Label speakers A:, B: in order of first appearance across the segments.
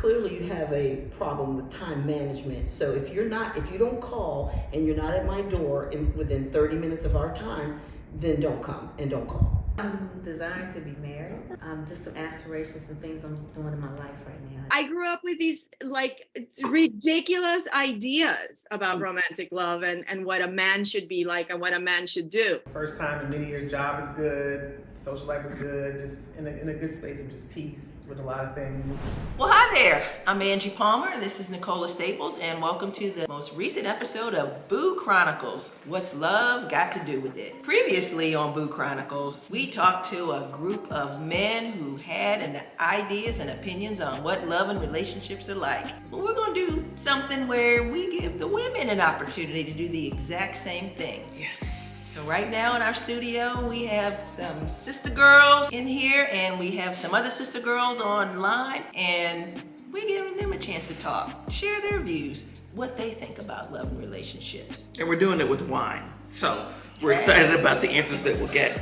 A: clearly you have a problem with time management. So if you don't call and you're not at my door within 30 minutes of our time, then don't come and don't call.
B: I'm designed to be married. Just some aspirations and things I'm doing in my life right now.
C: I grew up with these like ridiculous ideas about romantic love and what a man should be like and what a man should do.
D: First time in many years, job is good, social life is good, just in a good space of just peace with a lot of things.
E: Well, hi there. I'm Angie Palmer, and this is Nicola Staples, and welcome to the most recent episode of Boo Chronicles. What's love got to do with it? Previously on Boo Chronicles, we talked to a group of men who had ideas and opinions on what love and relationships are like. But we're going to do something where we give the women an opportunity to do the exact same thing.
D: Yes.
E: So right now in our studio, we have some sister girls in here, and we have some other sister girls online, and we're giving them a chance to talk, share their views, what they think about love and relationships.
F: And we're doing it with wine. So we're excited about the answers that we'll get.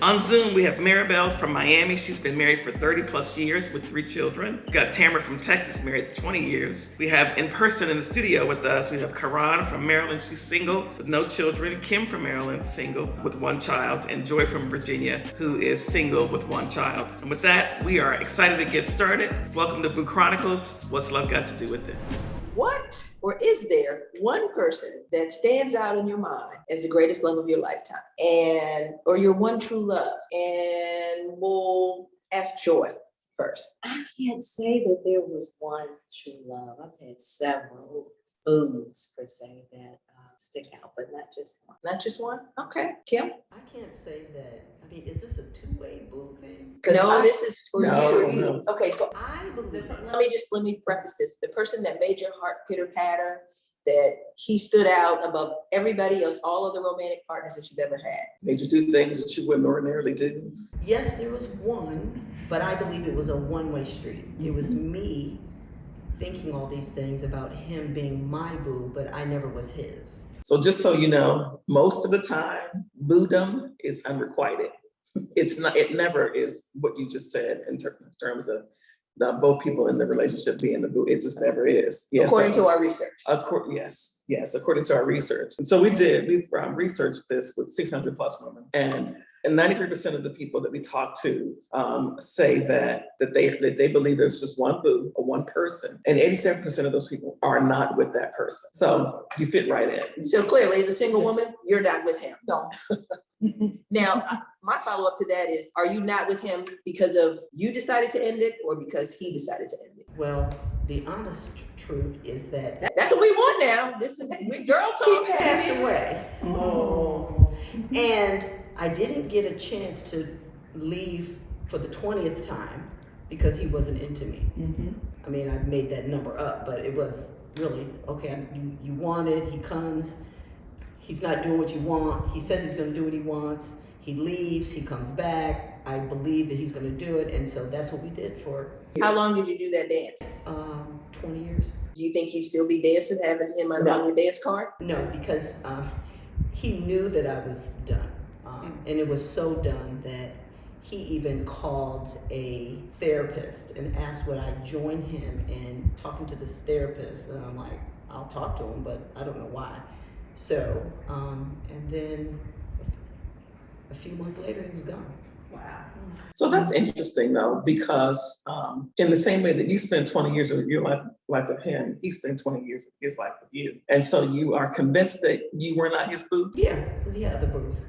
F: On Zoom, we have Maribel from Miami. She's been married for 30 plus years with 3 children. We got Tamara from Texas, married 20 years. We have in person in the studio with us, we have Karan from Maryland. She's single with no children. Kim from Maryland, single with 1 child. And Joy from Virginia, who is single with 1 child. And with that, we are excited to get started. Welcome to Boo Chronicles. What's love got to do with it?
E: What or is there one person that stands out in your mind as the greatest love of your lifetime or your one true love? And we'll ask Joy first.
B: I can't say that there was one true love. I've had several boos per se that stick out, but not just one.
E: Not just one? Okay. Kim?
A: I can't say that. I mean, is this a two-way boo thing?
E: No, this is for
F: No,
E: you.
F: no.
E: Okay, so
A: I believe.
E: let me preface this. The person that made your heart pitter-patter, that he stood out above everybody else, all of the romantic partners that you've ever had.
F: Made you do things that you wouldn't ordinarily do.
A: Yes, there was one, but I believe it was a one-way street. It was me thinking all these things about him being my boo, but I never was his.
F: So just so you know, most of the time, boodom is unrequited. It never is what you just said in terms of both people in the relationship being the boo. It just never is. Yes,
E: According to our research.
F: Yes, according to our research. And so we've researched this with 600 plus women, and 93% of the people that we talk to say that they believe there's just one boo or one person, and 87% of those people are not with that person. So you fit right in.
E: So clearly, as a single woman, you're not with him. No. Now, my follow-up to that is, are you not with him because of you decided to end it or because he decided to end it?
A: Well, the honest truth is that
E: That's what we want now. This is girl talk.
A: he passed away. Oh. And I didn't get a chance to leave for the 20th time because he wasn't into me. I mean, I made that number up, but it was really, okay, you wanted, he comes, he's not doing what you want, he says he's gonna do what he wants, he leaves, he comes back, I believe that he's gonna do it, and so that's what we did for years.
E: How long did you do that dance?
A: 20 years.
E: Do you think you'd still be dancing, having him on your dance card?
A: No, because he knew that I was done. And it was so done that he even called a therapist and asked would I join him in talking to this therapist. And I'm like, I'll talk to him, but I don't know why. So, and then a few months later, he was gone.
E: Wow.
F: So that's interesting though, because in the same way that you spent 20 years of your life with him, he spent 20 years of his life with you. And so you are convinced that you were not his boo?
A: Yeah, because he had other boos.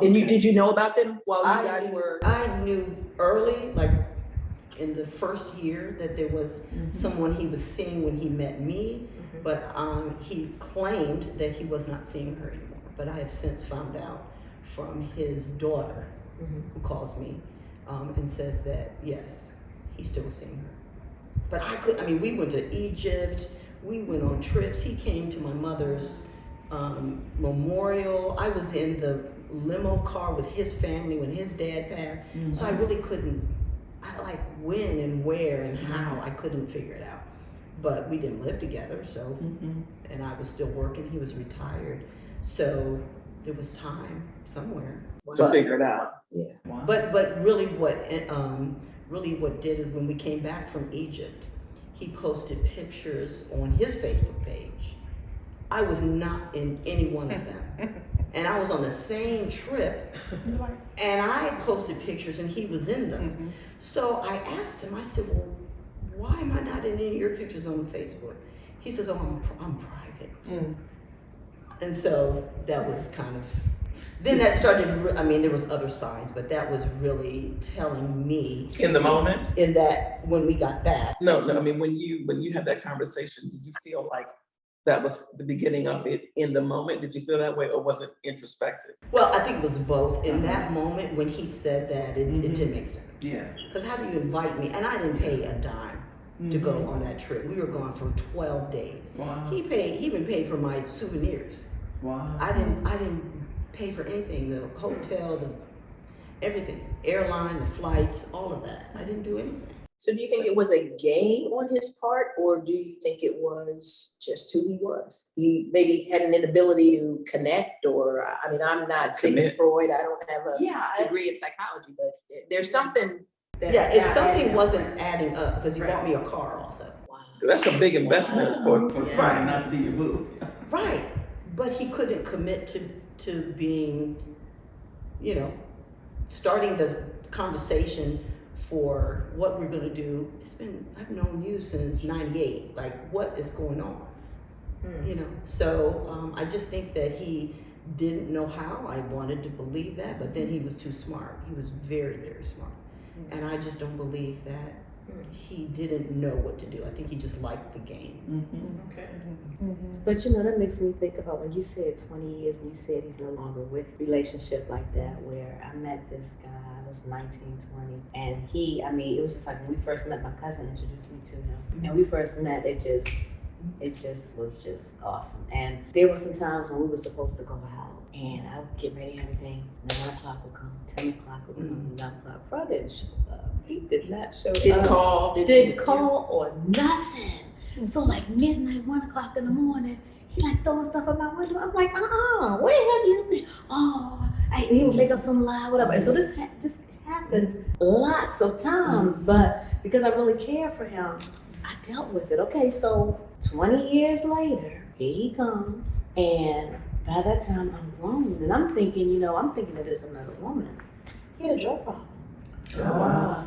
E: And did you know about them while you guys were?
A: I knew early, like in the first year, that there was someone he was seeing when he met me, but he claimed that he was not seeing her anymore. But I have since found out from his daughter, who calls me and says that yes, he's still seeing her. But we went to Egypt, we went on trips. He came to my mother's memorial. I was in the limo car with his family when his dad passed. So I really couldn't, when and where and how, I couldn't figure it out. But we didn't live together, so, and I was still working, he was retired. So there was time somewhere.
F: to figure it out.
A: Yeah.
F: Wow.
A: But really what did it when we came back from Egypt, he posted pictures on his Facebook page. I was not in any one of them. And I was on the same trip and I posted pictures and he was in them. So I asked him, I said, well, why am I not in any of your pictures on Facebook? He says, oh, I'm private. And so that was kind of, then that started, I mean, there was other signs, but that was really telling me.
F: In the moment?
A: In that, when we got back.
F: No, I mean, when you had that conversation, did you feel like that was the beginning of it in the moment? Did you feel that way, or was it introspective?
A: Well, I think it was both. In that moment, when he said that, it didn't make sense.
F: Yeah.
A: Because how do you invite me? And I didn't pay a dime to go on that trip. We were gone for 12 days.
F: Wow.
A: He even paid for my souvenirs.
F: Wow.
A: I didn't pay for anything, the hotel, everything, airline, the flights, all of that. I didn't do anything.
E: So do you think it was a game on his part, or do you think it was just who he was? He maybe had an inability to connect, or, I mean, I'm not Sigmund Freud, I don't have a degree in psychology, but there's something that.
A: Yeah, it's something wasn't adding up because he bought me a car also.
E: Wow.
F: That's a big investment for
A: Right.
F: not to be your boo.
A: Right, but he couldn't commit to being, starting the conversation for what we're gonna do. I've known you since '98. Like, what is going on? So I just think that he didn't know how. I wanted to believe that, but then he was too smart. He was very, very smart, and I just don't believe that he didn't know what to do. I think he just liked the game.
F: Okay.
B: But that makes me think about when you said 20 years and you said he's no longer with a relationship like that, where I met this guy, I was 19, 20, and it was just like when we first met, my cousin introduced me to him. And we first met, it just was just awesome. And there were some times when we were supposed to go out and I would get ready and everything, 9 o'clock would come, 10 o'clock would come, 9 o'clock. Bro didn't show up. He did not show up. Didn't call or nothing. So like midnight, 1 o'clock in the morning, he like throwing stuff at my window. I'm like, where have you been? He would make up some lie, whatever. And so this happened lots of times, but because I really care for him, I dealt with it. Okay, so 20 years later, here he comes, and by that time I'm grown, and I'm thinking that it's another woman. He had a drug problem.
F: Oh, wow.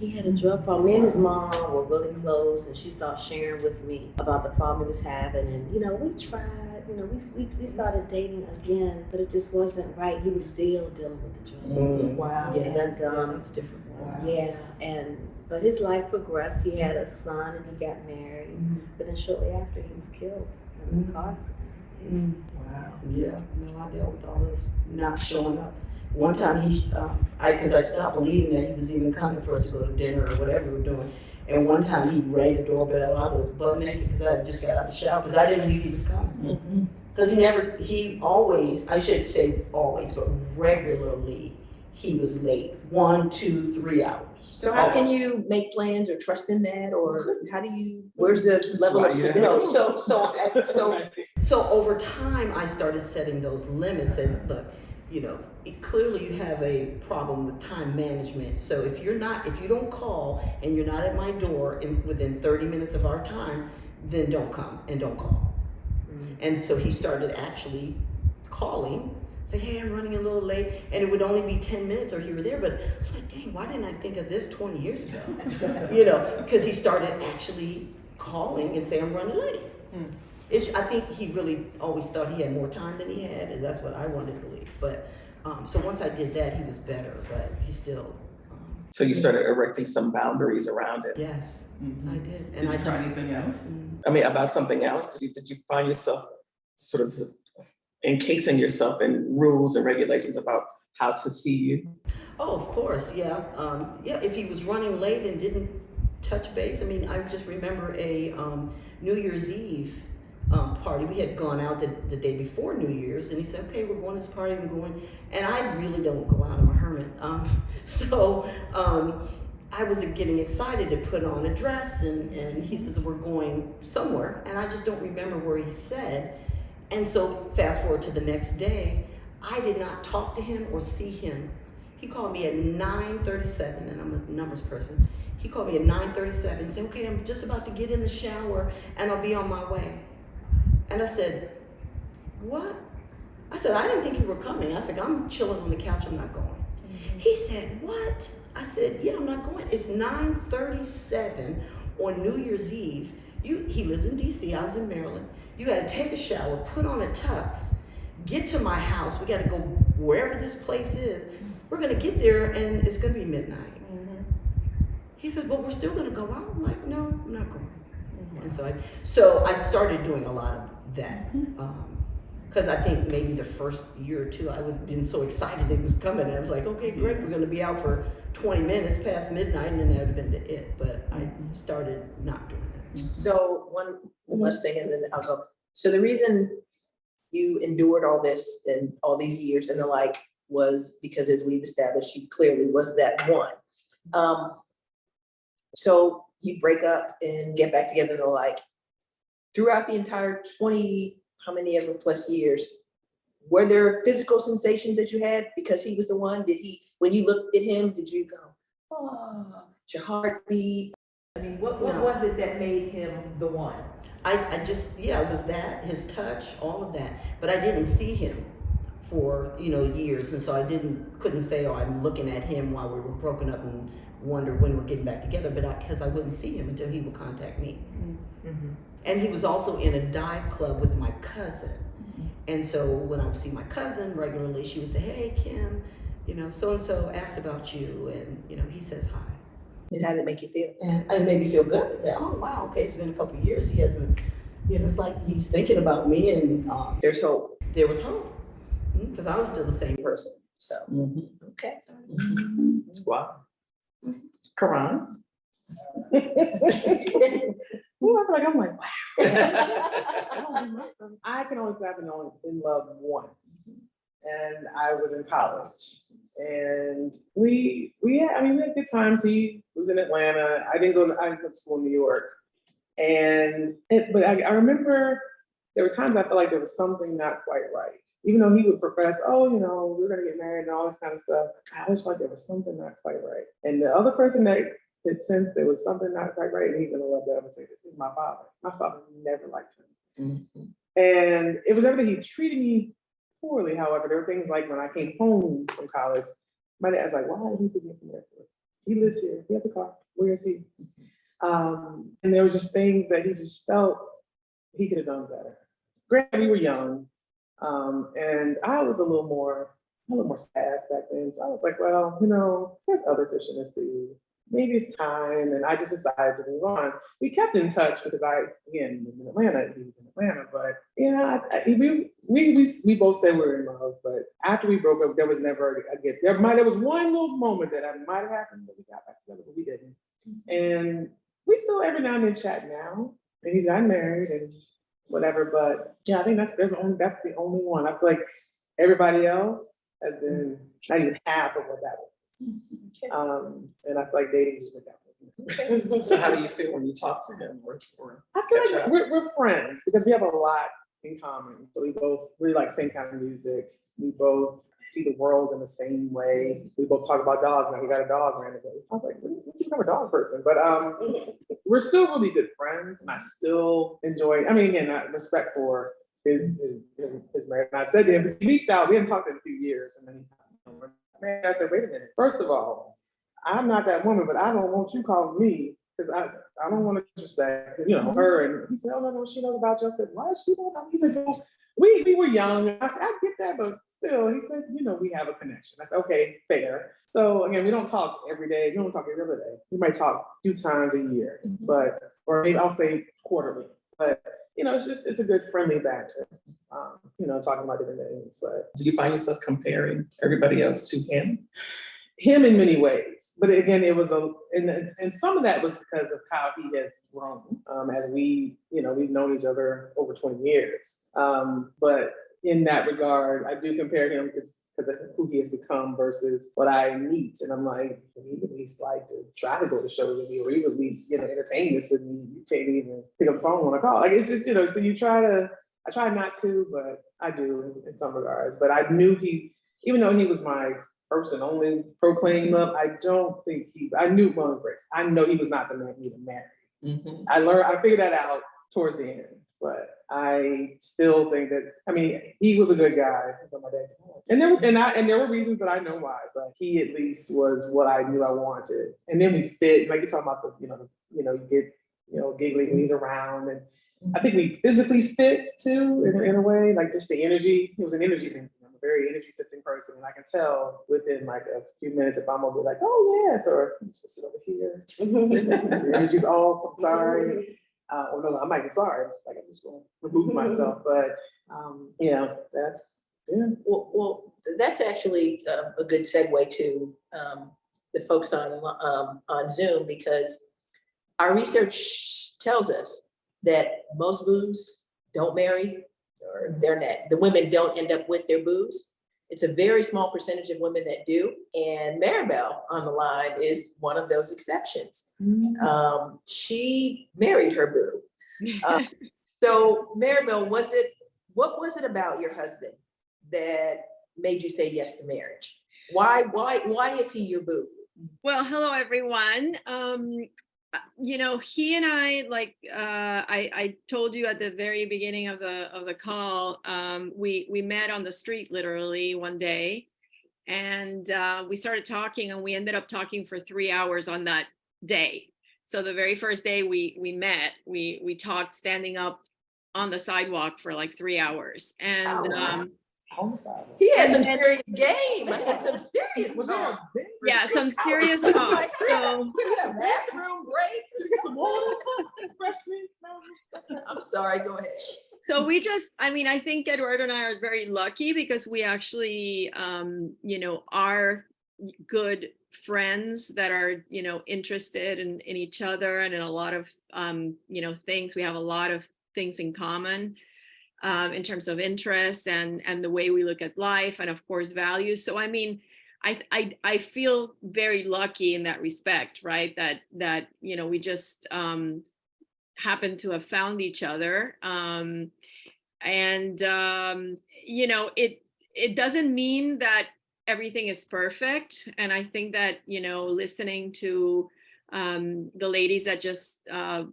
B: He had a drug problem. Me and his mom were really close, and she started sharing with me about the problem he was having. And we tried. We started dating again, but it just wasn't right. He was still dealing with the drug.
A: Wow.
B: Yeah,
A: That's different. Wow.
B: Yeah, but his life progressed. He had a son, and he got married. But then shortly after, he was killed in a car accident.
A: Wow. Yeah. No, I dealt with all this not showing up. One time because I stopped believing that he was even coming for us to go to dinner or whatever we were doing. And one time he rang the doorbell. I was butt naked because I just got out of the shower because I didn't believe he was coming. Because he always, I shouldn't say always, but regularly, he was late. 1, 2, 3 hours.
E: So how can you make plans or trust in that, or where's the level of stability?
A: So over time, I started setting those limits and look, clearly you have a problem with time management. So if you don't call and you're not at my door within 30 minutes of our time, then don't come and don't call. And so he started actually calling, say, hey, I'm running a little late. And it would only be 10 minutes or here or there. But I was like, dang, why didn't I think of this 20 years ago? Because he started actually calling and saying, I'm running late. I think he really always thought he had more time than he had, and that's what I wanted to believe. But so once I did that, he was better, but he still.
F: So you started erecting some boundaries around it.
A: Yes, I did.
F: And did you try anything else? I mean, about something else? Did you find yourself sort of encasing yourself in rules and regulations about how to see you?
A: Oh, of course, yeah. If he was running late and didn't touch base, I mean, I just remember a New Year's Eve party. We had gone out the day before New Year's, and he said, okay, we're going to this party, I'm going. And I really don't go out, I'm a hermit. I was getting excited to put on a dress, and he says, we're going somewhere. And I just don't remember where he said. And so fast forward to the next day, I did not talk to him or see him. He called me at 9:37, and I'm a numbers person. He called me at 9:37 and said, okay, I'm just about to get in the shower and I'll be on my way. And I said, what? I said, I didn't think you were coming. I said, I'm chilling on the couch, I'm not going. He said, what? I said, yeah, I'm not going. It's 9:37 on New Year's Eve. He lived in DC, I was in Maryland. You gotta take a shower, put on a tux, get to my house. We gotta go wherever this place is. We're gonna get there and it's gonna be midnight. He said, but we're still gonna go out. I'm like, no, I'm not going. And so I started doing a lot of that. Because I think maybe the first year or two I would have been so excited that it was coming. And I was like, okay, great, we're gonna be out for 20 minutes past midnight, and then that would have been it. But I started not doing that.
E: So one last thing, and then I'll go. So the reason you endured all this and all these years and the like was because, as we've established, you clearly was that one. So you break up and get back together and the like. Throughout the entire 20, how many ever plus years, were there physical sensations that you had because he was the one? Did he, when you looked at him, did you go, oh, your heartbeat? I mean, what was it that made him the one?
A: I just, it was that, his touch, all of that. But I didn't see him for, years. And so I couldn't say, oh, I'm looking at him while we were broken up and wonder when we're getting back together. But because I wouldn't see him until he would contact me. Mm-hmm. And he was also in a dive club with my cousin. Mm-hmm. And so when I would see my cousin regularly, she would say, hey, Kim, so-and-so asked about you. And, he says hi.
E: And how did it make you feel?
A: And it made me feel good. Oh, wow, okay, it's been a couple of years. He hasn't, it's like he's thinking about me, and
E: there's hope.
A: There was hope, because I was still the same person. So,
E: okay.
F: Wow. Karan?
D: I'm like, wow. I can only say I've been in love once, and I was in college, and we had good times. He was in Atlanta. I went to school in New York, but I remember there were times I felt like there was something not quite right. Even though he would profess, we're gonna get married and all this kind of stuff, I always felt like there was something not quite right. And the other person that could sense there was something not quite right, and he's gonna love that and say, this is my father. My father never liked him. Mm-hmm. And it was ever that he treated me poorly. However, there were things like when I came home from college, my dad's like, why did he pick me up from the airport? He lives here, he has a car, where is he? And there were just things that he just felt he could have done better. Granted, we were young, and I was a little more sass back then. So I was like, well, there's other fish in the sea. Maybe it's time. And I just decided to move on. We kept in touch because again, lived in Atlanta, he was in Atlanta. But we both said we were in love. But after we broke up, there was never there was one little moment that might have happened that we got back together, but we didn't. And we still every now and then chat now. And he's gotten married and whatever, but I think that's the only one. I feel like everybody else has been not even half of what that was. Okay. And I feel like dating is with that.
F: Okay. So how do you feel when you talk to him?
D: I feel like we're friends because we have a lot in common. So we both really like the same kind of music. We both see the world in the same way. We both talk about dogs, and we got a dog randomly. I was like, when did you become a dog person? But we're still really good friends, and I still enjoy. Again, respect for his marriage. And I said to him, because he reached out, we hadn't talked in a few years, and then I said, wait a minute. First of all, I'm not that woman, but I don't want you calling me because I don't want to disrespect her. And he said, oh no, she knows about you. I said, why is she know about me? He said, well, we were young. I said, I get that, but still, he said, we have a connection. I said, okay, fair. So again, we don't talk every day. We don't talk every other day. We might talk 2 times a year, or maybe I'll say quarterly. But it's a good friendly banter. Talking about different things. But
F: do you find yourself comparing everybody else to him?
D: Him in many ways, but again, it was and some of that was because of how he has grown. As we've known each other over 20 years. But in that regard, I do compare him because of who he has become versus what I meet. And I'm like, he would at least like to try to go to shows with me, or he would at least entertain this with me. You can't even pick up the phone when I call. Like it's just so you try to I try not to, but I do in some regards. But I knew even though he was my first and only proclaimed love, I knew Will Grace. I know he was not the man he would marry.
E: Mhm.
D: I figured that out towards the end, but I still think that, I mean, he was a good guy. But my dad, and there were reasons that I know why, but he at least was what I knew I wanted. And then we fit, like you're talking about you get, giggly when he's around, and I think we physically fit too, in a way, like just the energy. It was an energy thing. I'm a very energy sensing person, and I can tell within like a few minutes if I'm gonna be like, oh yes, or just sit over here. The energy's off. I'm sorry. Or no, I might be sorry. I'm just going to remove myself. But that's
E: Well, that's actually a good segue to the folks on Zoom, because our research tells us that most boos don't marry, or the women don't end up with their boos. It's a very small percentage of women that do, and Maribel on the line is one of those exceptions. She married her boo. So Maribel, what was it about your husband that made you say yes to marriage? Why is he your boo?
C: Well, hello everyone. He and I, like I told you at the very beginning of the call, we met on the street literally one day, and we started talking, and we ended up talking for 3 hours on that day. So the very first day we met, we talked standing up on the sidewalk for like 3 hours, and
D: homicide.
E: He had some serious game. I had some serious talk.
C: Yeah, some serious talk. So
E: we had a bathroom break.
D: Some water, freshman.
E: I'm sorry, go ahead.
C: So I think Eduardo and I are very lucky because we actually, are good friends that are, interested in each other and in a lot of, things. We have a lot of things in common in terms of interest and the way we look at life, and of course values. So I mean, I feel very lucky in that respect, right? That we just happen to have found each other, it doesn't mean that everything is perfect. And I think that listening to the ladies that just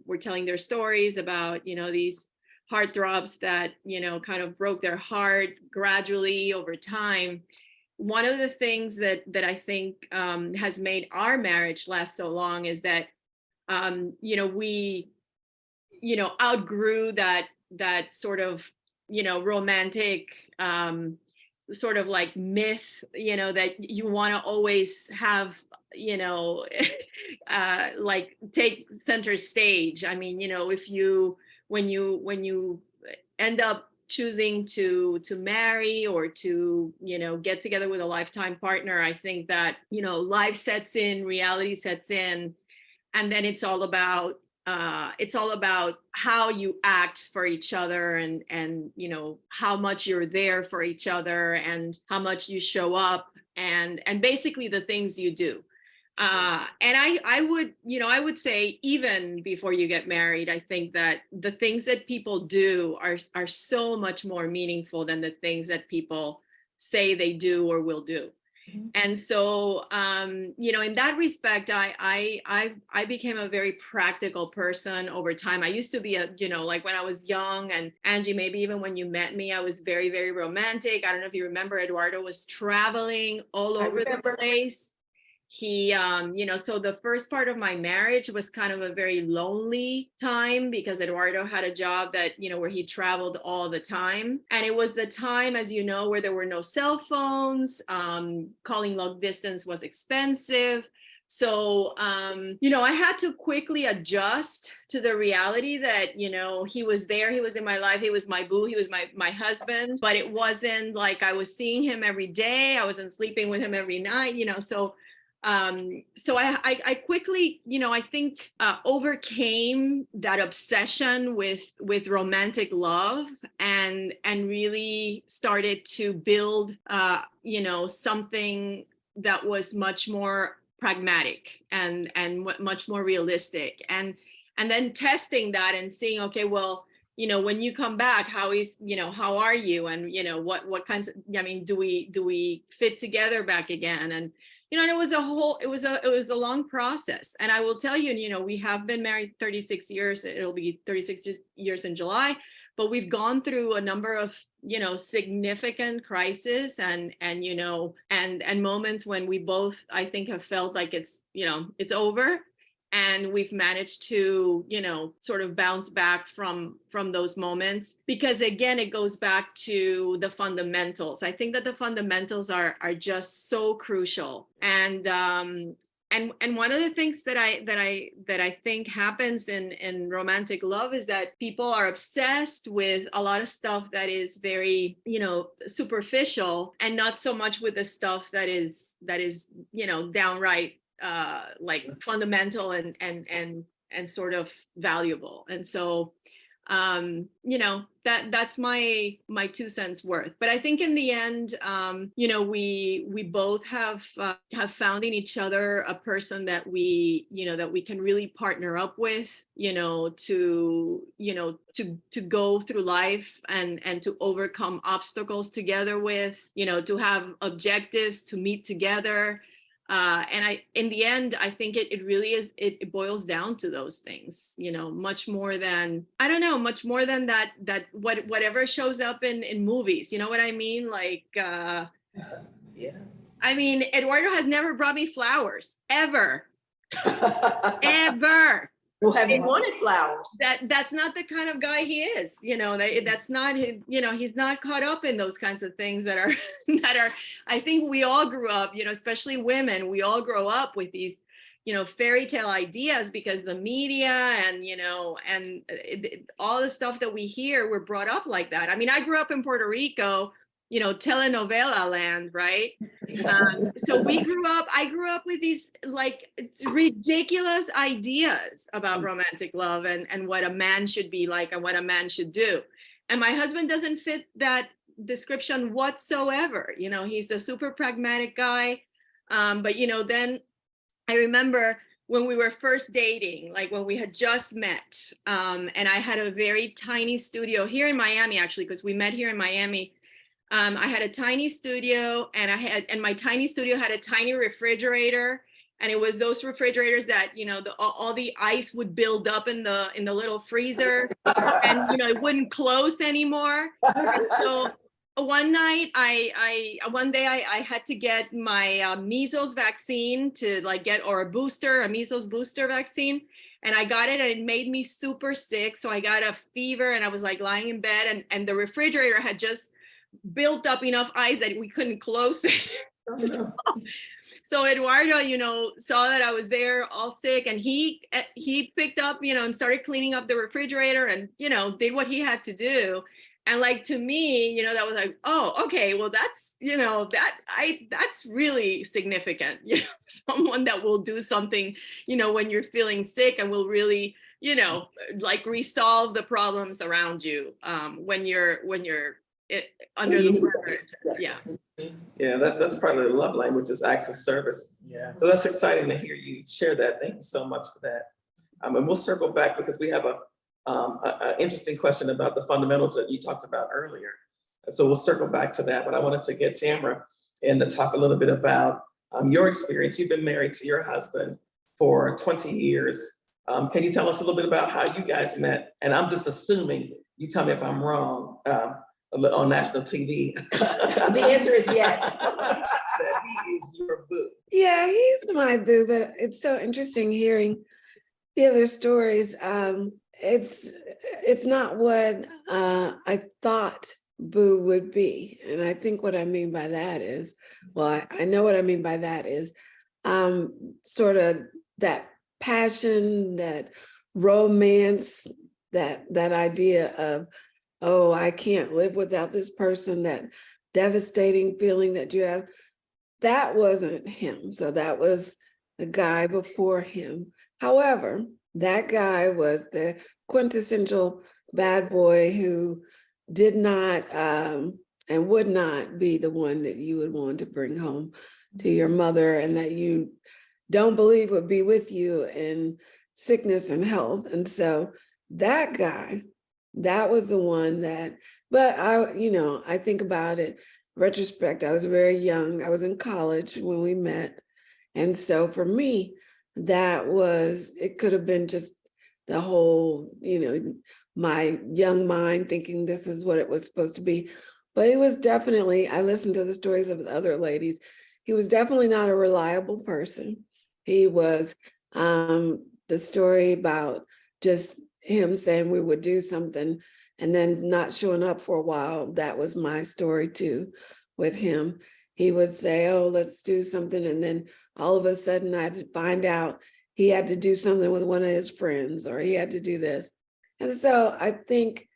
C: were telling their stories about these heartthrobs that kind of broke their heart gradually over time. One of the things that I think has made our marriage last so long is that we outgrew that sort of romantic sort of like myth, that you want to always have like take center stage. I mean, if when you end up choosing to marry or to get together with a lifetime partner, I think that life sets in, reality sets in, and then it's all about how you act for each other, and how much you're there for each other, and how much you show up, and basically the things you do. And I would say even before you get married, I think that the things that people do are so much more meaningful than the things that people say they do or will do. Mm-hmm. And so, in that respect, I became a very practical person over time. I used to be like when I was young, and Angie, maybe even when you met me, I was very, very romantic. I don't know if you remember, Eduardo was traveling all over the place. He, so the first part of my marriage was kind of a very lonely time because Eduardo had a job that, where he traveled all the time. And it was the time, as you know, where there were no cell phones, calling long distance was expensive. So, I had to quickly adjust to the reality that, he was there, he was in my life, he was my boo, he was my husband, but it wasn't like I was seeing him every day. I wasn't sleeping with him every night, so I quickly, I think overcame that obsession with romantic love and really started to build, something that was much more pragmatic and much more realistic, and then testing that and seeing, okay, well, when you come back, how are you? And, what kinds of, I mean, do we fit together back again? And, and it was a long process. And I will tell you, we have been married 36 years. It'll be 36 years in July, but we've gone through a number of, significant crises and moments when we both, I think, have felt like it's over. And we've managed to, sort of bounce back from those moments, because again, it goes back to the fundamentals. I think that the fundamentals are just so crucial. And one of the things that I think happens in romantic love is that people are obsessed with a lot of stuff that is very, superficial, and not so much with the stuff that is, downright like fundamental and sort of valuable. And so that's my 2 cents worth. But I think in the end, we both have found in each other a person that we can really partner up with, to go through life and to overcome obstacles together with, to have objectives to meet together. And in the end, I think it really is, it boils down to those things, much more than that whatever shows up in movies, you know what I mean? Like,
E: Yeah.
C: I mean, Eduardo has never brought me flowers, ever, ever.
E: Well, have you wanted flowers?
C: That's not the kind of guy he is, that's not his, he's not caught up in those kinds of things that are I think we all grew up, especially women, we all grow up with these, fairy tale ideas, because the media and, all the stuff that we hear, we're brought up like that. I mean, I grew up in Puerto Rico, telenovela land, right? So I grew up with these like ridiculous ideas about romantic love and what a man should be like and what a man should do. And my husband doesn't fit that description whatsoever. He's a super pragmatic guy. But then I remember when we were first dating, like when we had just met, and I had a very tiny studio here in Miami, actually, because we met here in Miami. I had a tiny studio, and my tiny studio had a tiny refrigerator, and it was those refrigerators that all the ice would build up in the little freezer, and it wouldn't close anymore. And so one night, one day I had to get my measles vaccine or a measles booster vaccine. And I got it, and it made me super sick. So I got a fever, and I was like lying in bed, and the refrigerator had just built up enough ice that we couldn't close it.
E: Oh, no.
C: So Eduardo, saw that I was there all sick, and he picked up, and started cleaning up the refrigerator and, did what he had to do. And like, to me, that was like, oh, okay, well, that's, that's really significant, someone that will do something, when you're feeling sick, and will really, like resolve the problems around you, when you're under the weather. Yeah.
F: Yeah, that's part of the love language, is acts of service.
D: Yeah.
F: So that's exciting to hear you share that. Thank you so much for that. And we'll circle back, because we have a interesting question about the fundamentals that you talked about earlier. So we'll circle back to that, but I wanted to get Tamara in to talk a little bit about your experience. You've been married to your husband for 20 years. Can you tell us a little bit about how you guys met? And I'm just assuming, you tell me if I'm wrong, on national TV.
E: The answer is yes.
F: That he is your boo.
G: Yeah, he's my boo, but it's so interesting hearing the other stories. It's not what I thought boo would be. And I think what I mean by that is, well, I know what I mean by that is sort of that passion, that romance, that idea of, oh, I can't live without this person, that devastating feeling that you have. That wasn't him. So that was the guy before him. However, that guy was the quintessential bad boy who did not and would not be the one that you would want to bring home to your mother, and that you don't believe would be with you in sickness and health. And so that guy that was the one that, but I think about it, retrospect, I was very young. I was in college when we met. And so for me, it could have been just the whole, my young mind thinking this is what it was supposed to be. But it was definitely, I listened to the stories of the other ladies. He was definitely not a reliable person. He was the story about just him saying we would do something and then not showing up for a while. That was my story too with him. He would say, oh, let's do something. And then all of a sudden I'd find out he had to do something with one of his friends, or he had to do this. And so I think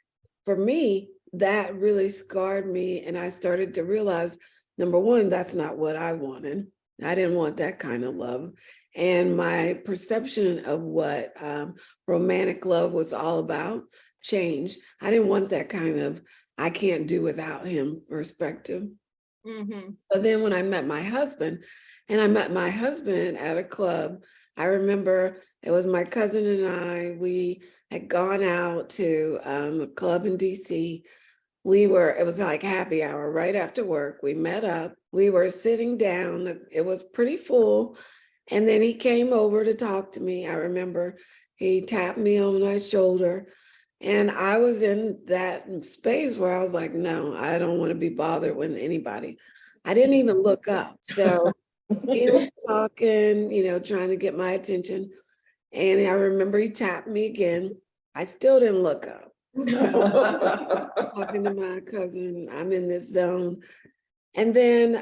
G: for me, that really scarred me. And I started to realize, number one, that's not what I wanted. I didn't want that kind of love. And my perception of what romantic love was all about changed. I didn't want that kind of, I can't do without him perspective.
C: Mm-hmm.
G: But then when I met my husband, and I met my husband at a club, I remember it was my cousin and we had gone out to a club in DC. It was like happy hour right after work. We met up, we were sitting down, it was pretty full. And then he came over to talk to me. I remember he tapped me on my shoulder, and I was in that space where I was like, no, I don't want to be bothered with anybody. I didn't even look up. So he was talking, trying to get my attention. And I remember he tapped me again. I still didn't look up. Talking to my cousin, I'm in this zone. And then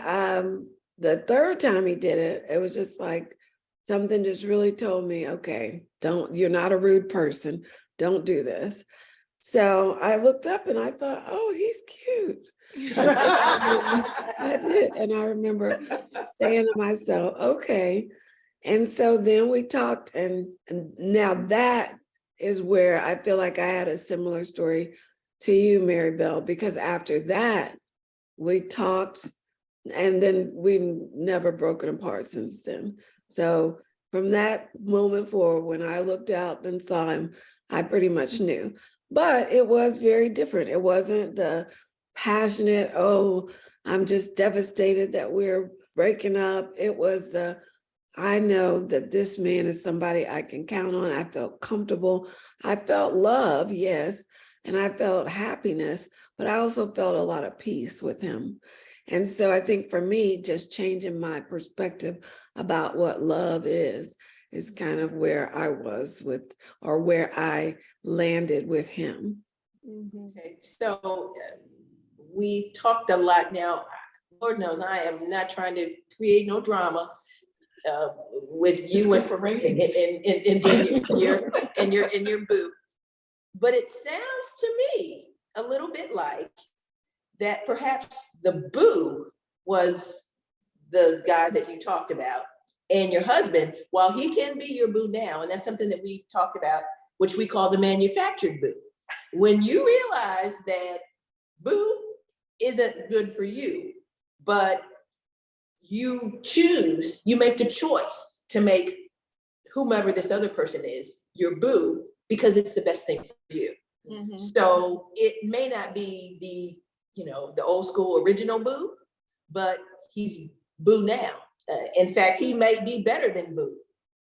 G: the third time he did it, it was just like something just really told me, okay, you're not a rude person. Don't do this. So I looked up and I thought, oh, he's cute. I did. And I remember saying to myself, okay. And so then we talked, and now that is where I feel like I had a similar story to you, Maribel, because after that, we talked, and then we've never broken apart since then. So from that moment forward, when I looked out and saw him, I pretty much knew. But it was very different. It wasn't the passionate, oh, I'm just devastated that we're breaking up. It was I know that this man is somebody I can count on. I felt comfortable. I felt love, yes, and I felt happiness, but I also felt a lot of peace with him. And so I think for me, just changing my perspective about what love is kind of where I was with, or where I landed with him.
E: Okay, so we talked a lot now. Lord knows I am not trying to create no drama with you and your boo. But it sounds to me a little bit like that perhaps the boo was the guy that you talked about, and your husband, while he can be your boo now, and that's something that we talked about, which we call the manufactured boo. When you realize that boo isn't good for you, but you make the choice to make whomever this other person is your boo because it's the best thing for you.
C: Mm-hmm.
E: So it may not be the old school original boo, but he's boo now. In fact, he may be better than boo.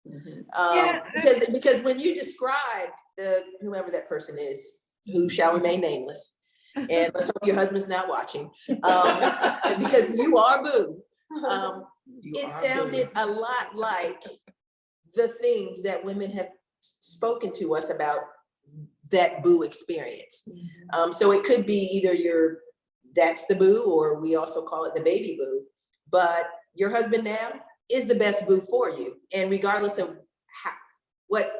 E: Mm-hmm. Because when you describe whoever that person is, who shall remain nameless, and let's hope your husband's not watching, because you are boo. It sounded a lot like the things that women have spoken to us about that boo experience. So it could be either that's the boo, or we also call it the baby boo, but your husband now is the best boo for you. And regardless of what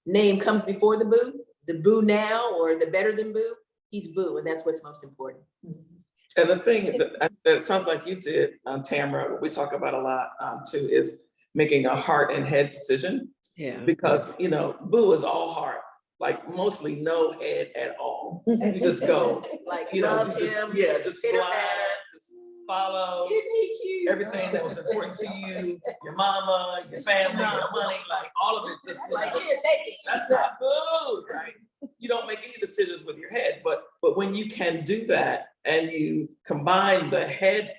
E: name comes before the boo now or the better than boo, he's boo, and that's what's most important.
F: And the thing that sounds like you did, Tamara, what we talk about a lot too, is making a heart and head decision.
G: Yeah.
F: Because, boo is all heart, like mostly no head at all. You just go,
E: like,
F: love
E: him,
F: just blind, just follow everything that was important to you, your mama, your family, your money, like all of it. Just
E: like, here, take it.
F: That's not boo, right? you don't make any decisions with your head, but when you can do that and you combine the head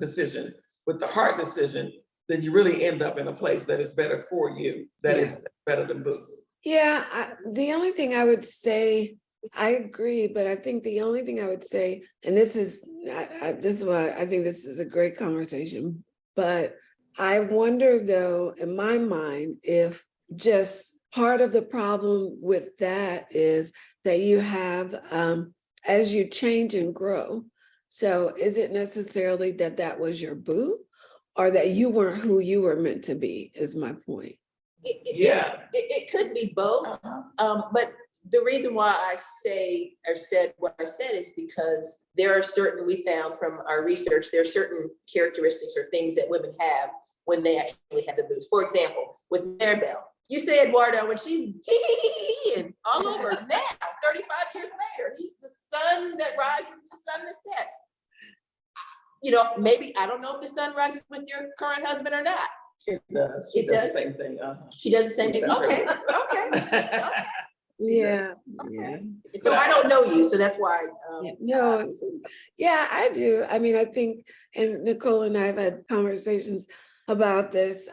F: decision with the heart decision, then you really end up in a place that is better for you, that is better than Boo.
G: Yeah, the only thing I would say, I agree, but I think the only thing I would say, and this is why I think this is a great conversation, but I wonder though, in my mind, if just part of the problem with that is that you have, as you change and grow, so is it necessarily that that was your boo or that you weren't who you were meant to be, is my point.
E: It could be both. But the reason why I say or said what I said is because there are certain, we found from our research, there are certain characteristics or things that women have when they actually have the boost. For example, with Maribel, you say Eduardo when she's and all over now, 35 years later, he's the sun that rises and the sun that sets. You know, maybe, I don't know if the sun rises with your current husband or not.
F: It does. She does the same thing.
E: She does the same thing.
F: That's
E: Okay,
F: right.
E: okay.
G: Yeah.
E: So I don't know you, so that's why.
G: Yeah, I do. I mean, I think, and Nicole and I have had conversations about this.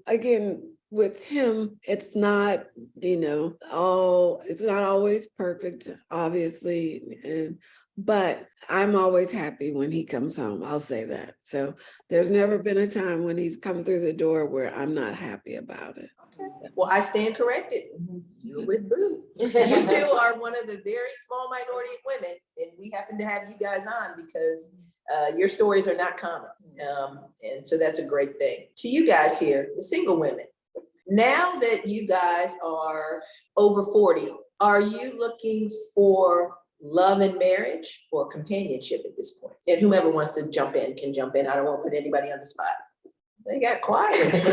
G: Again, with him, it's not, it's not always perfect, obviously. But I'm always happy when he comes home. I'll say that. So there's never been a time when he's come through the door where I'm not happy about it.
E: Okay. Well, I stand corrected. You're with Boo. You two are one of the very small minority of women, and we happen to have you guys on because your stories are not common. And so that's a great thing. To you guys here, the single women, now that you guys are over 40, are you looking for love and marriage or companionship at this point? And whomever wants to jump in can jump in. I don't want to put anybody on the spot. They got quiet. These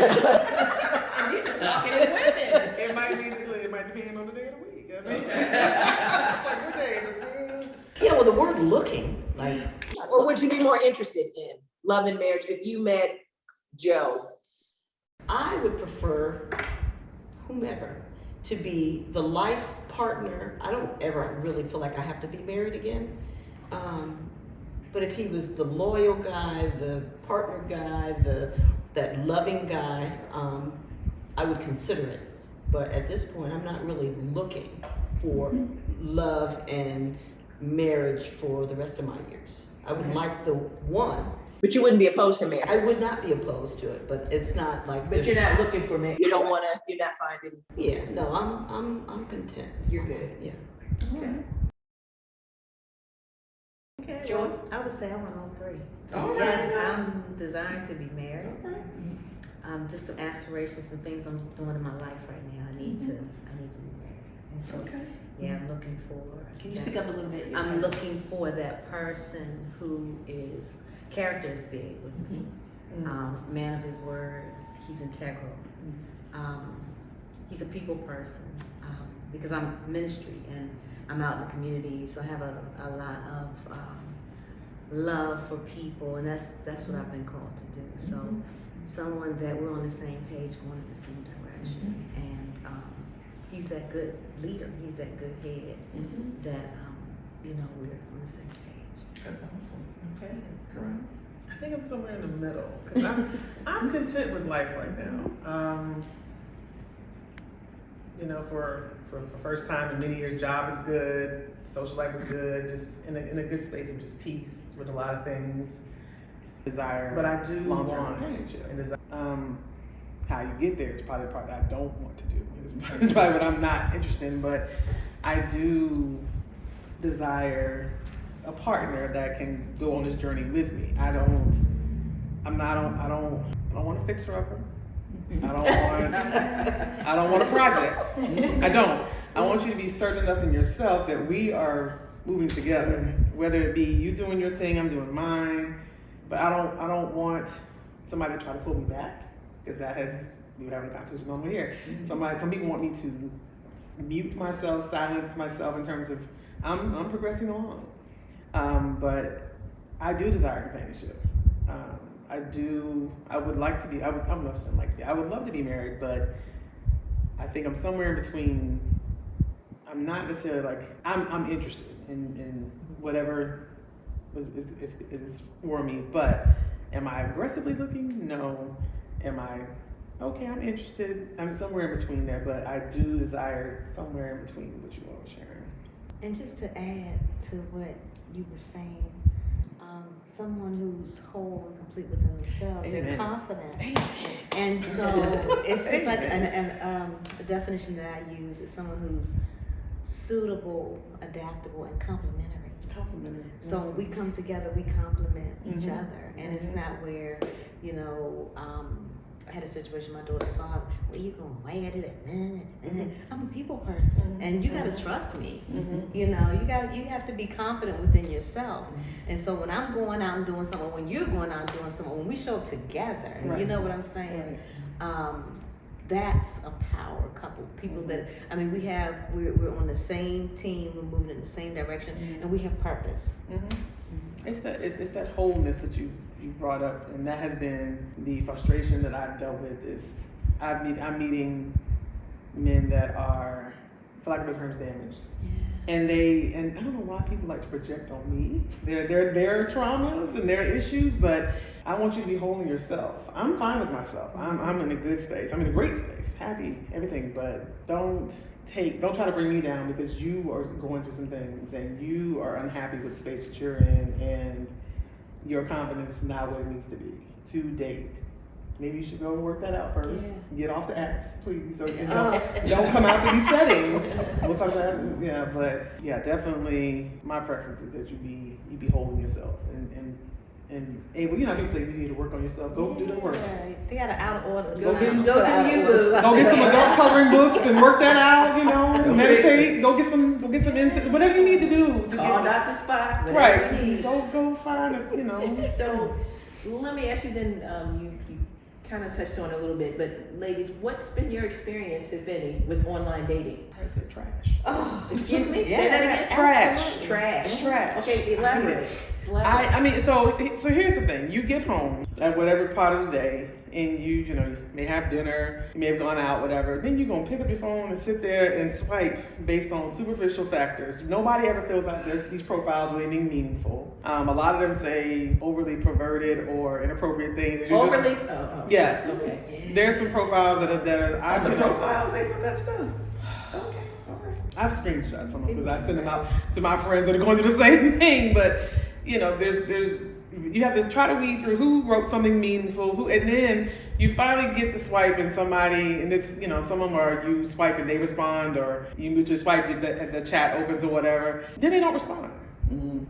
E: are talking to women.
D: It might depend on the day of the week. I mean, like what day is it?
A: Yeah, well, the word looking, like,
E: Or would you be more interested in love and marriage if you met Joe?
A: I would prefer whomever to be the life partner. I don't ever really feel like I have to be married again. But if he was the loyal guy, the partner guy, that loving guy, I would consider it. But at this point, I'm not really looking for love and marriage for the rest of my years. I would like the one.
E: But you wouldn't be opposed to marriage.
A: I would not be opposed to it, but it's not like.
E: But you're not looking for marriage. You don't want to. You're not finding.
A: Yeah, no, I'm content.
E: You're good.
A: Yeah.
H: Okay,
E: Joy?
H: well, I would say I want all three.
F: All
H: Yes,
F: right.
H: I'm designed to be married. Just some aspirations and things I'm doing in my life right now. I need to be married. And so, yeah, I'm looking for.
E: Can you speak up a little bit?
H: I'm looking for that person who is, character is big with me. Man of his word, he's integral. He's a people person, because I'm ministry and I'm out in the community, so I have a lot of love for people, and that's what I've been called to do. So someone that we're on the same page, going in the same direction, and he's that good leader, he's that good head, that we're on the same page.
F: That's awesome. Okay, correct.
D: I think I'm somewhere in the middle because I'm content with life right now. For first time in many years, job is good, social life is good, just in a good space of just peace with a lot of things. Desire, but I do want and desire. How you get there is probably the part that I don't want to do. It's probably what I'm not interested in, but I do desire a partner that can go on this journey with me. I don't want to fix her upper. I don't want a project. I don't. I want you to be certain enough in yourself that we are moving together. Whether it be you doing your thing, I'm doing mine. But I don't want somebody to try to pull me back, because we were having a conversation over here. Some people want me to mute myself, silence myself in terms of I'm progressing along. But I do desire companionship. I would like to be, I would love something like that. I would love to be married, but I think I'm somewhere in between. I'm not necessarily like I'm interested in whatever is for me, but am I aggressively looking? No. Am I okay? I'm interested. I'm somewhere in between there, but I do desire somewhere in between what you all are sharing.
H: And just to add to what you were saying, someone who's whole and complete within themselves,
D: Amen.
H: they're confident.
D: Amen.
H: And so it's just like a definition that I use is someone who's suitable, adaptable, and complementary.
D: Complimentary.
H: So when we come together, we complement each
D: Mhm.
H: other. And it's not where, I had a situation with my daughter's father, where you going, why you gotta do that? I'm a people person, and you gotta trust me.
D: Mhm.
H: You have to be confident within yourself. And so when I'm going out and doing something, when you're going out and doing something, when we show up together, you
D: Right.
H: know what I'm saying?
D: Right.
H: That's a power couple. People that, we're on the same team, we're moving in the same direction, and we have purpose.
D: Mm-hmm. It's that wholeness that you brought up, and that has been the frustration that I've dealt with. Is I'm meeting men that are, for lack of better terms, damaged, and I don't know why people like to project on me their traumas and their issues, but I want you to be whole in yourself. I'm fine with myself. I'm in a good space. I'm in a great space, happy, everything. But don't try to bring me down because you are going through some things and you are unhappy with the space that you're in, and your confidence is not what it needs to be to date. Maybe you should go and work that out first.
H: Yeah.
D: Get off the apps, please. So don't come out to these settings. We'll talk about definitely my preference is that you be whole in yourself and able. People say you need to work on yourself. Go do the work.
H: Yeah, they got an out of order.
E: Go do you, boo.
D: Go get some adult coloring books and work that out.
F: Go
D: Meditate. Go get some incense. Whatever you need to do to
E: Call
D: get
E: Dr. Spot, whatever
D: right.
E: you need.
D: Go find it.
E: So let me ask you then, you kind of touched on it a little bit, but ladies, what's been your experience, if any, with online dating?
D: I said trash.
E: Oh, excuse me?
H: Yeah,
E: Say that again?
D: Trash.
E: Trash.
D: Trash.
E: Okay, elaborate.
D: So here's the thing. You get home at whatever part of the day, and you may have dinner, you may have gone out, whatever. Then you're gonna pick up your phone and sit there and swipe based on superficial factors. Nobody ever feels like these profiles are anything meaningful. A lot of them say overly perverted or inappropriate things.
E: Overly?
D: Yes.
E: Okay.
D: There's some profiles that are
E: On the profiles, they put that stuff. Okay, all right.
D: I've screenshot some of them because I send them out to my friends that are going through the same thing. But there's you have to try to weed through who wrote something meaningful, and then you finally get the swipe and somebody, and this some of them are you swipe and they respond, or you just swipe and the chat opens or whatever. Then they don't respond.
E: Mm-hmm.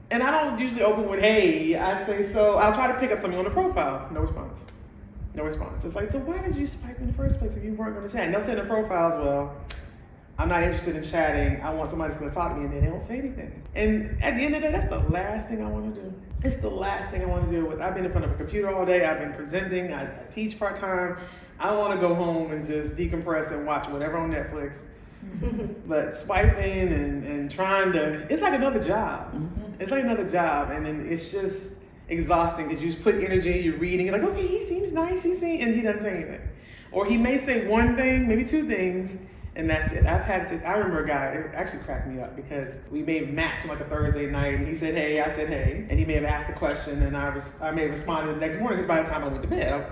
D: And I don't usually open with hey. I say so. I'll try to pick up something on the profile. No response. No response. It's like, so why did you swipe in the first place if you weren't going to chat? And they'll say in the profiles, well, I'm not interested in chatting. I want somebody that's going to talk to me, and then they don't say anything. And at the end of the day, that's the last thing I want to do. It's the last thing I want to do. I've been in front of a computer all day. I've been presenting. I teach part-time. I want to go home and just decompress and watch whatever on Netflix. But swiping and trying to, it's like another job.
E: Mm-hmm.
D: It's like another job. And then it's just exhausting because you just put energy, you're reading, you're like, okay, he seems nice, and he doesn't say anything. Or he may say one thing, maybe two things, and that's it. I remember a guy, it actually cracked me up because we may have matched on like a Thursday night, and he said, hey, I said, hey, and he may have asked a question, and I may have responded the next morning because by the time I went to bed,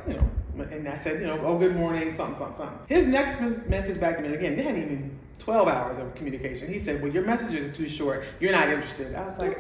D: and I said, oh, good morning, something. His next message back to me, again, they hadn't even 12 hours of communication. He said, well, your messages are too short. You're not interested. I was like,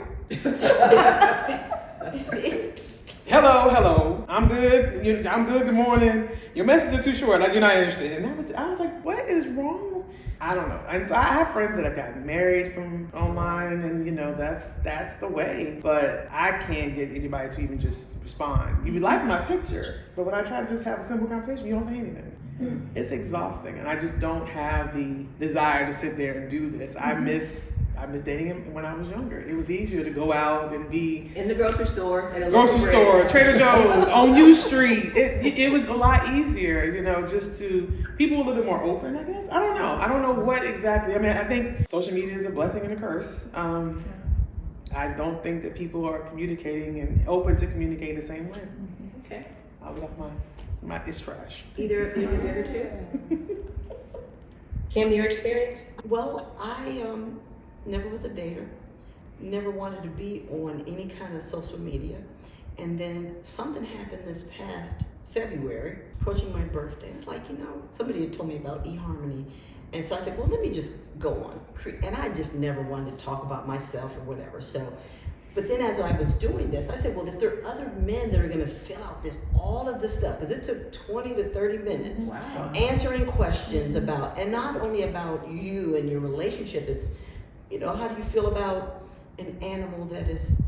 D: hello, I'm good. I'm good, good morning. Your messages are too short. Like, you're not interested. And I was like, what is wrong? I don't know. And so I have friends that have gotten married from online, and that's the way. But I can't get anybody to even just respond. You like my picture, but when I try to just have a simple conversation, you don't say anything. Mm-hmm. It's exhausting, and I just don't have the desire to sit there and do this. I miss dating him when I was younger. It was easier to go out and be
E: in the grocery store,
D: Trader Joe's, on U Street. It was a lot easier, just to people a little bit more open, I guess. I don't know what exactly. I mean, I think social media is a blessing and a curse. I don't think that people are communicating and open to communicate the same way.
E: Okay.
D: I love my it's trash.
E: Either two. Kim, your experience?
A: Well, I never was a dater, never wanted to be on any kind of social media. And then something happened this past February, approaching my birthday. I was like, somebody had told me about eHarmony. And so I said, well, let me just go on. And I just never wanted to talk about myself or whatever. So, but then as I was doing this, I said, well, if there are other men that are going to fill out all of this stuff, because it took 20 to 30 minutes answering questions about, and not only about you and your relationship, it's, how do you feel about an animal that is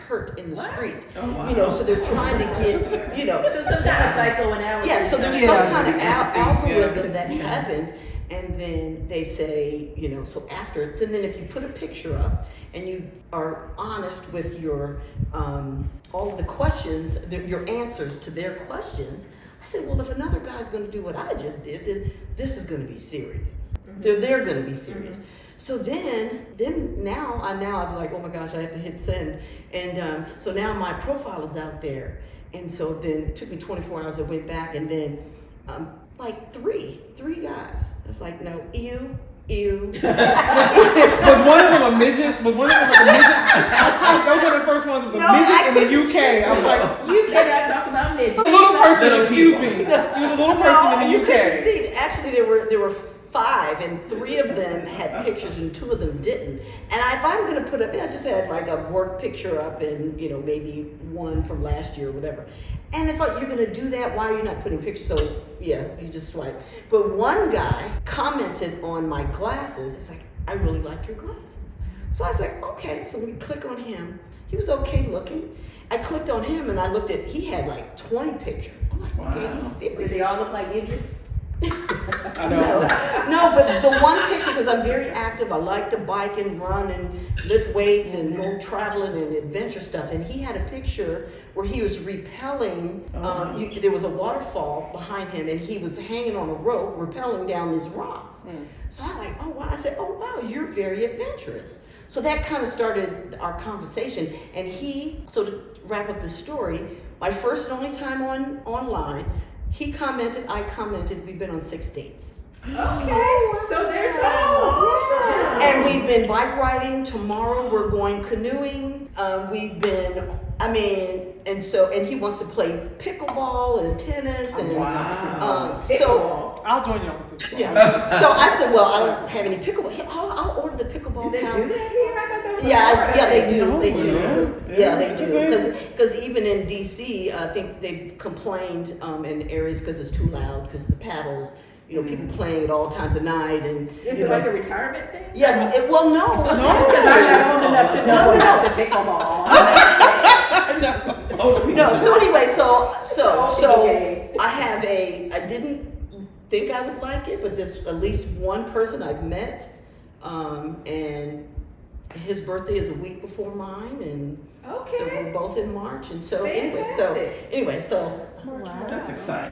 A: hurt in the street? So they're trying to get,
E: Some kind of psychoanalysis.
A: yeah, so there's some kind of algorithm that happens. And then they say, so after, and then if you put a picture up and you are honest with your, all of the questions, your answers to their questions, I said, well, if another guy's gonna do what I just did, then this is gonna be serious. They're gonna be serious. So then now I'm like, oh my gosh, I have to hit send. And so now my profile is out there. And so then it took me 24 hours, I went back, and then like three guys. I was like, no, ew.
D: Was one of them a midget? Was one of them like a midget? That was one of the first ones. Was a midget in the UK. I was like,
E: You cannot talk about midgets.
D: a little person. Excuse me. He was a little person in
A: you
D: the
A: couldn't
D: UK.
A: see. Actually, there were 5, and 3 of them had pictures, and 2 of them didn't. And if I'm gonna put up, I just had like a work picture up, and maybe one from last year or whatever. And if you're gonna do that, why are you not putting pictures? So yeah, you just swipe. But one guy commented on my glasses. It's like, I really like your glasses. So I was like, okay. So we click on him. He was okay looking. I clicked on him and I looked at. He had like 20 pictures. I'm like, okay, he's serious.
E: Did they all look like Idris?
D: I know.
A: No, but the one picture, because I'm very active, I like to bike and run and lift weights and go traveling and adventure stuff. And he had a picture where he was rappelling. There was a waterfall behind him, and he was hanging on a rope, rappelling down these rocks. So I like, oh wow. I said, oh wow, you're very adventurous. So that kind of started our conversation. And so to wrap up the story, my first and only time online. He commented, I commented, we've been on 6 dates.
E: Okay, so there's hope.
A: And we've been bike riding. Tomorrow we're going canoeing. We've been, and he wants to play pickleball and tennis and so
D: I'll join you on pickleball.
A: yeah. So I said, well, I don't have any pickleball. I'll order the pickleball.
E: Do they do that here? I thought that was
A: Yeah, they do. They do.
D: Yeah.
A: Yeah, they do. Because even in DC, I think they complained in areas because it's too loud because the paddles. People playing at all times of night, and
E: Is it like a retirement thing?
A: yes. No.
E: Because I'm not old enough to know about the pickleball.
A: No. So anyway, so
E: Okay.
A: I didn't think I would like it, but there's at least one person I've met, and his birthday is a week before mine, and so we're both in March, and so
E: Fantastic.
A: anyway, so
F: That's exciting.